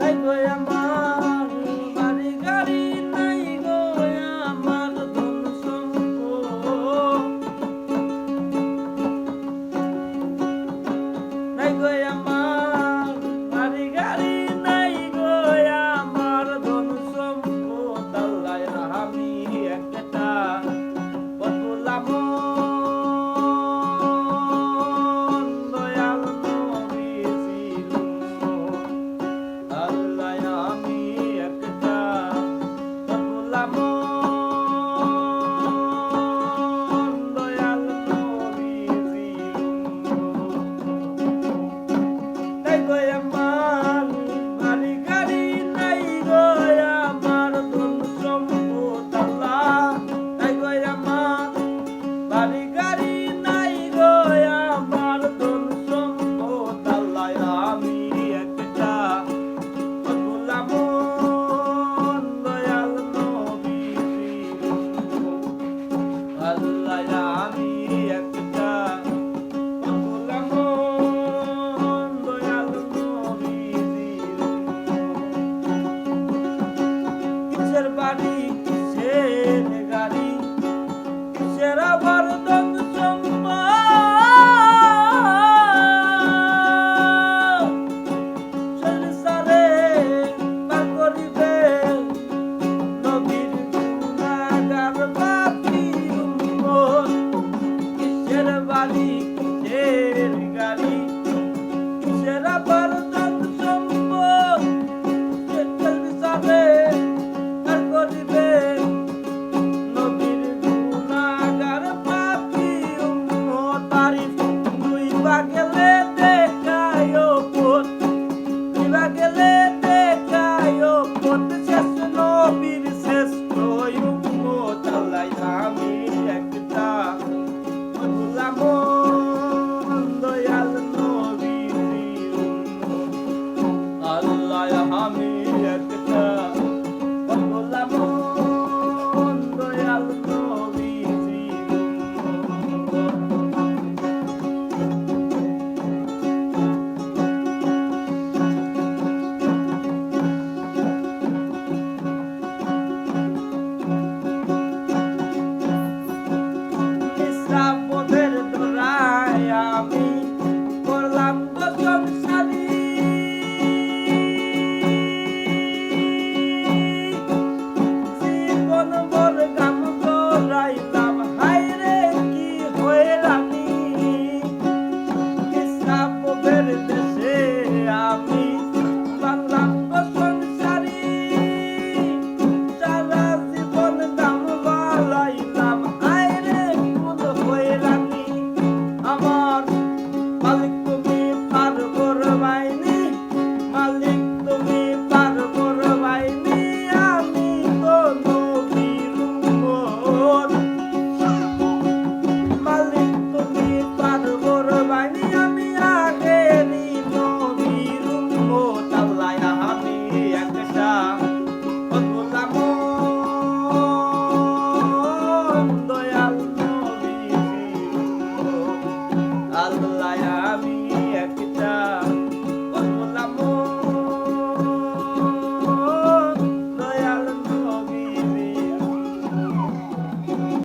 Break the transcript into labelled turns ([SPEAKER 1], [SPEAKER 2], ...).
[SPEAKER 1] নাই গো আমার বাড়ি গাড়ি, নাই গো আমার ধন সম্পদ, নাই গো আমার বাড়ি গাড়ি, নাই গো আমার ধন সম্পদ। আল্লাহ আমি একটা বদলা মন, দয়াল নবীজির উম্মত। আল্লাহ আমি একটা বদলা মন, দয়াল নবীজির উম্মত। নাই গো আমার বাড়ি গাড়ি, নাই গো আমার ধন সম্পদ। আল্লাহ নাই গো আমার বাড়ি গাড়ি, নাই গো আমার ধন সম্পদ। আল্লাহ আমি একটা বদলা মন, দয়াল নবীজির উম্মত। আল্লাহ